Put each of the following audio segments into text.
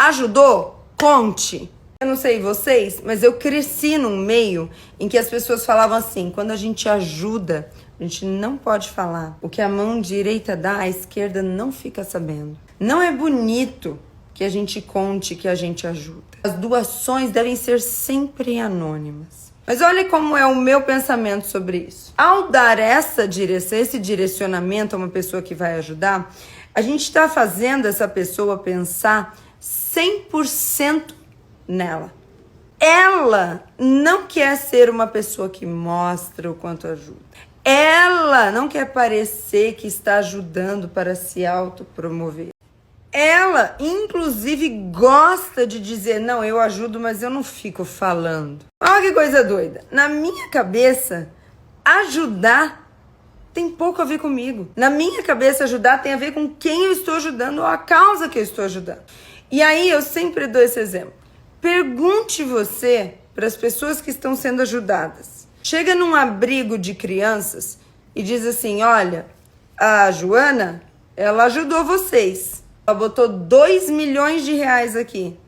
Ajudou? Conte. Eu não sei vocês, mas eu cresci num meio em que as pessoas falavam assim, quando a gente ajuda, a gente não pode falar. O que a mão direita dá, a esquerda não fica sabendo. Não é bonito que a gente conte que a gente ajuda. As doações devem ser sempre anônimas. Mas olha como é o meu pensamento sobre isso. Ao dar essa direção, esse direcionamento a uma pessoa que vai ajudar, a gente está fazendo essa pessoa pensar 100% nela. Ela não quer ser uma pessoa que mostra o quanto ajuda. Ela não quer parecer que está ajudando para se autopromover. Ela, inclusive, gosta de dizer, não, eu ajudo, mas eu não fico falando. Olha que coisa doida. Na minha cabeça, ajudar tem pouco a ver comigo. Na minha cabeça, ajudar tem a ver com quem eu estou ajudando ou a causa que eu estou ajudando. E aí, eu sempre dou esse exemplo. Pergunte você para as pessoas que estão sendo ajudadas. Chega num abrigo de crianças e diz assim, olha, a Joana, ela ajudou vocês. Ela botou 2 milhões de reais aqui.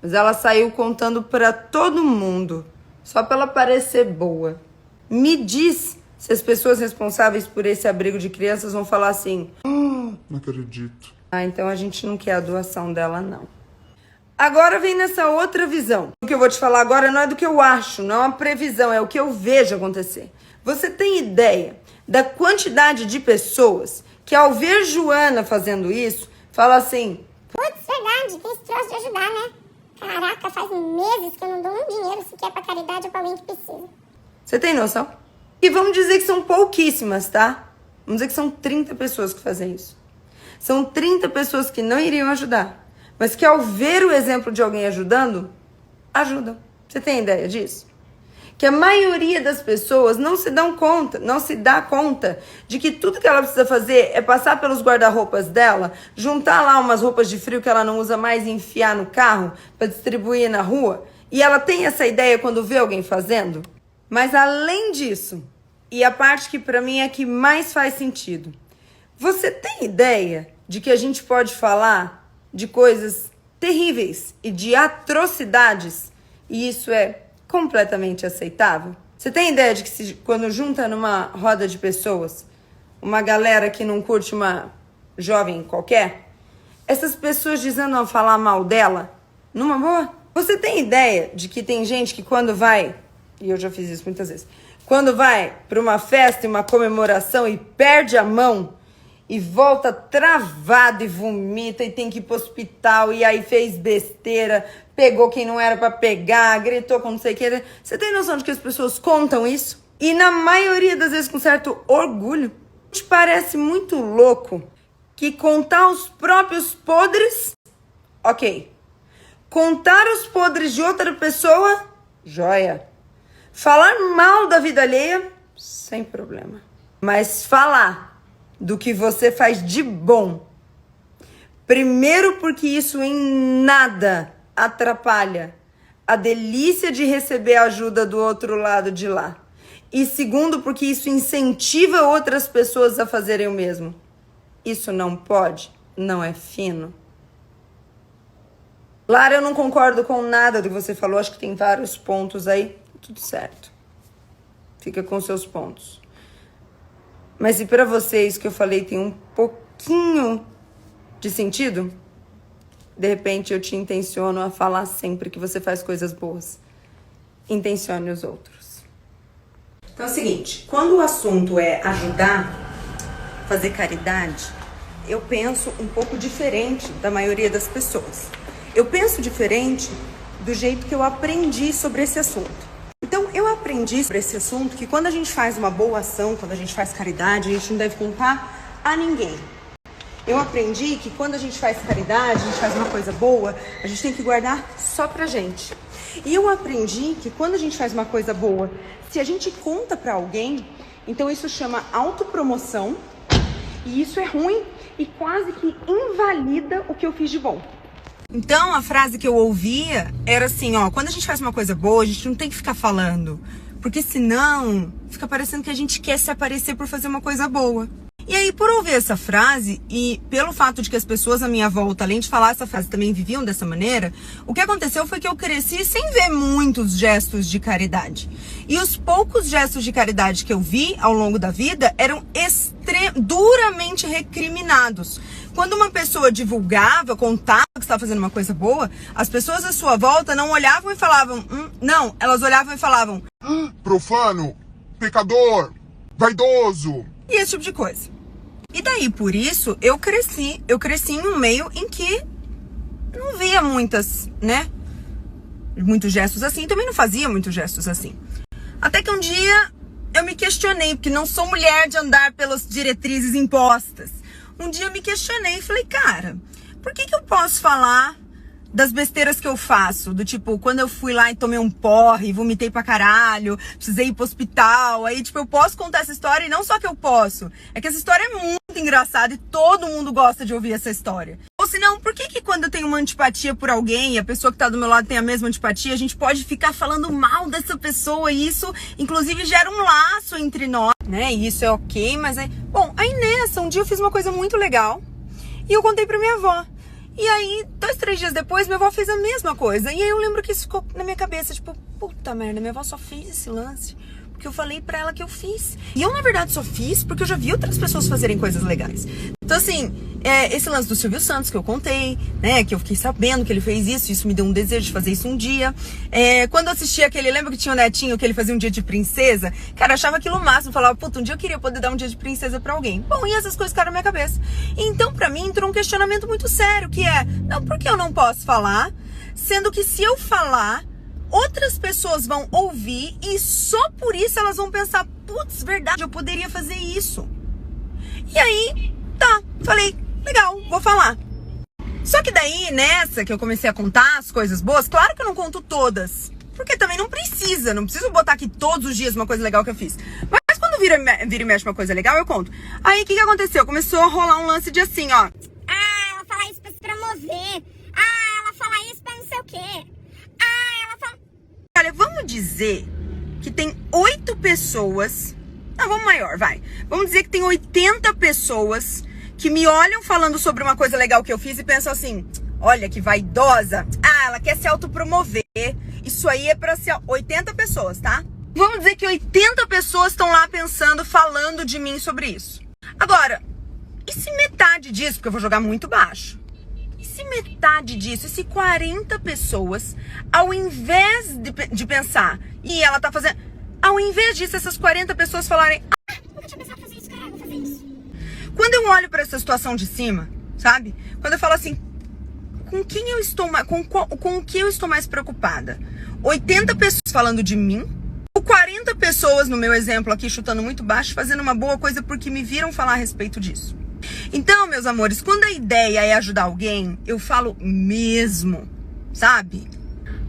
Mas ela saiu contando para todo mundo, só para ela parecer boa. Me diz se as pessoas responsáveis por esse abrigo de crianças vão falar assim, não acredito. Ah, então a gente não quer a doação dela, não. Agora vem nessa outra visão. O que eu vou te falar agora não é do que eu acho, não é uma previsão, é o que eu vejo acontecer. Você tem ideia da quantidade de pessoas que ao ver Joana fazendo isso, fala assim, putz, verdade, tem esse troço de ajudar, né? Caraca, faz meses que eu não dou um dinheiro sequer pra caridade ou pra alguém que precisa. Você tem noção? E vamos dizer que são pouquíssimas, tá? Vamos dizer que são 30 pessoas que fazem isso. São 30 pessoas que não iriam ajudar, mas que ao ver o exemplo de alguém ajudando, ajudam. Você tem ideia disso? Que a maioria das pessoas não se dá conta de que tudo que ela precisa fazer é passar pelos guarda-roupas dela, juntar lá umas roupas de frio que ela não usa mais e enfiar no carro para distribuir na rua. E ela tem essa ideia quando vê alguém fazendo. Mas além disso, e a parte que para mim é que mais faz sentido, você tem ideia de que a gente pode falar de coisas terríveis e de atrocidades e isso é completamente aceitável? Você tem ideia de que quando junta numa roda de pessoas, uma galera que não curte uma jovem qualquer, essas pessoas dizendo a falar mal dela, numa boa? Você tem ideia de que tem gente que quando vai, e eu já fiz isso muitas vezes, quando vai para uma festa e uma comemoração e perde a mão e volta travado e vomita e tem que ir pro hospital e aí fez besteira, pegou quem não era para pegar, gritou com não sei o que. Você tem noção de que as pessoas contam isso? E na maioria das vezes com certo orgulho. Te parece muito louco que contar os próprios podres, ok. Contar os podres de outra pessoa, joia. Falar mal da vida alheia, sem problema. Mas falar do que você faz de bom, primeiro porque isso em nada atrapalha a delícia de receber ajuda do outro lado de lá. E segundo porque isso incentiva outras pessoas a fazerem o mesmo. Isso não pode, não é fino. Lara, eu não concordo com nada do que você falou, acho que tem vários pontos aí. Tudo certo. Fica com seus pontos. Mas se para vocês que eu falei tem um pouquinho de sentido, de repente eu te intenciono a falar sempre que você faz coisas boas. Intencione os outros. Então é o seguinte, quando o assunto é ajudar, fazer caridade, eu penso um pouco diferente da maioria das pessoas. Eu penso diferente do jeito que eu aprendi sobre esse assunto. Então, eu aprendi sobre esse assunto que quando a gente faz uma boa ação, quando a gente faz caridade, a gente não deve contar a ninguém. Eu aprendi que quando a gente faz caridade, a gente faz uma coisa boa, a gente tem que guardar só pra gente. E eu aprendi que quando a gente faz uma coisa boa, se a gente conta pra alguém, então isso chama autopromoção, e isso é ruim e quase que invalida o que eu fiz de bom. Então, a frase que eu ouvia era assim, ó, quando a gente faz uma coisa boa, a gente não tem que ficar falando, porque senão fica parecendo que a gente quer se aparecer por fazer uma coisa boa. E aí, por ouvir essa frase, e pelo fato de que as pessoas à minha volta, além de falar essa frase, também viviam dessa maneira, o que aconteceu foi que eu cresci sem ver muitos gestos de caridade. E os poucos gestos de caridade que eu vi ao longo da vida eram duramente recriminados. Quando uma pessoa divulgava, contava que estava fazendo uma coisa boa, as pessoas à sua volta não olhavam e falavam, não, elas olhavam e falavam, profano, pecador, vaidoso. E esse tipo de coisa. E daí, por isso, eu cresci em um meio em que não via muitos gestos assim, também não fazia muitos gestos assim. Até que um dia eu me questionei, porque não sou mulher de andar pelas diretrizes impostas. Um dia eu me questionei e falei, cara, por que eu posso falar das besteiras que eu faço? Do tipo, quando eu fui lá e tomei um porre, vomitei pra caralho, precisei ir pro hospital, aí tipo, eu posso contar essa história e não só que eu posso, é que essa história é muito engraçada e todo mundo gosta de ouvir essa história. Ou senão, por que quando eu tenho uma antipatia por alguém e a pessoa que tá do meu lado tem a mesma antipatia, a gente pode ficar falando mal dessa pessoa e isso, inclusive, gera um laço entre nós, né? E isso é ok, mas aí... Bom, aí nessa, um dia eu fiz uma coisa muito legal e eu contei pra minha avó. E aí, 2, 3 dias depois, minha avó fez a mesma coisa. E aí eu lembro que isso ficou na minha cabeça, tipo, puta merda, minha avó só fez esse lance porque eu falei pra ela que eu fiz. E eu, na verdade, só fiz porque eu já vi outras pessoas fazerem coisas legais. Então, assim, esse lance do Silvio Santos que eu contei, né, que eu fiquei sabendo que ele fez isso me deu um desejo de fazer isso um dia. Quando eu assisti aquele, lembra que tinha o Netinho, que ele fazia um dia de princesa? Cara, eu achava aquilo o máximo, falava, puta, um dia eu queria poder dar um dia de princesa pra alguém. Bom, e essas coisas ficaram na minha cabeça. Então, pra mim, entrou um questionamento muito sério, que é, não, por que eu não posso falar? Sendo que se eu falar, outras pessoas vão ouvir e só por isso elas vão pensar, putz, verdade, eu poderia fazer isso. E aí, tá, falei, legal, vou falar. Só que daí, nessa que eu comecei a contar as coisas boas, claro que eu não conto todas, porque também não preciso botar aqui todos os dias uma coisa legal que eu fiz. Mas quando vira e mexe uma coisa legal, eu conto. Aí, o que aconteceu? Começou a rolar um lance de assim, ó. Ah, ela fala isso pra se promover. Ah, ela fala isso pra não sei o quê. Olha, vamos dizer que tem 8 pessoas... Não, vamos maior, vai. Vamos dizer que tem 80 pessoas que me olham falando sobre uma coisa legal que eu fiz e pensam assim, olha que vaidosa. Ah, ela quer se autopromover. Isso aí é pra ser 80 pessoas, tá? Vamos dizer que 80 pessoas estão lá pensando, falando de mim sobre isso. Agora, e se metade disso, porque eu vou jogar muito baixo, e se metade disso, e se 40 pessoas, ao invés de pensar, e ela tá fazendo, ao invés disso, essas 40 pessoas falarem, Nunca tinha pensado em fazer isso, caralho, vou fazer isso. quando eu olho pra essa situação de cima, sabe? Quando eu falo assim, com quem eu estou mais, com o que eu estou mais preocupada? 80 pessoas falando de mim, ou 40 pessoas, no meu exemplo aqui, chutando muito baixo, fazendo uma boa coisa porque me viram falar a respeito disso. Então, meus amores, quando a ideia é ajudar alguém, eu falo mesmo, sabe?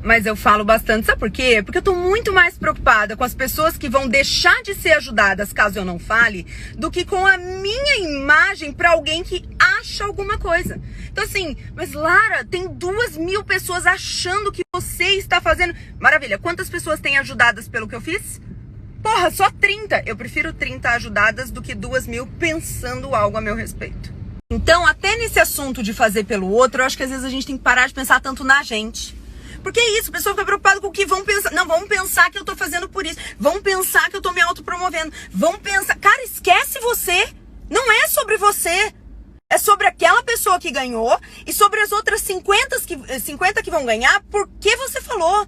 Mas eu falo bastante, sabe por quê? Porque eu tô muito mais preocupada com as pessoas que vão deixar de ser ajudadas caso eu não fale, do que com a minha imagem pra alguém que acha alguma coisa. Então assim, mas Lara, tem 2.000 pessoas achando que você está fazendo... Maravilha, quantas pessoas têm ajudadas pelo que eu fiz? Porra, só 30. Eu prefiro 30 ajudadas do que 2.000 pensando algo a meu respeito. Então, até nesse assunto de fazer pelo outro, eu acho que às vezes a gente tem que parar de pensar tanto na gente. Porque é isso, a pessoa fica preocupada com o que vão pensar. Não, vão pensar que eu tô fazendo por isso. Vão pensar que eu tô me autopromovendo. Vão pensar... Cara, esquece você. Não é sobre você. É sobre aquela pessoa que ganhou e sobre as outras 50 que vão ganhar porque você falou.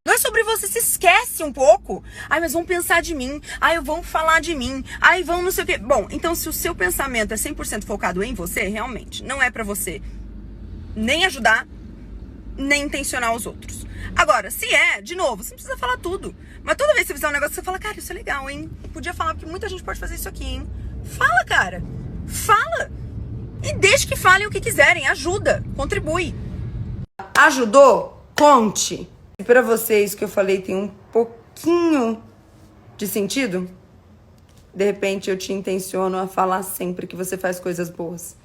Não é sobre você, se esquece um pouco. Ai, mas vão pensar de mim. Ai, vão falar de mim. Ai, vão não sei o quê. Bom, então se o seu pensamento é 100% focado em você, realmente, não é pra você nem ajudar, nem intencionar os outros. Agora, se é, de novo, você não precisa falar tudo. Mas toda vez que você fizer um negócio, você fala, cara, isso é legal, hein? Podia falar, porque muita gente pode fazer isso aqui, hein? Fala, cara. Fala. E deixe que falem o que quiserem. Ajuda. Contribui. Ajudou? Conte. Se pra vocês que eu falei tem um pouquinho de sentido, de repente eu te intenciono a falar sempre que você faz coisas boas.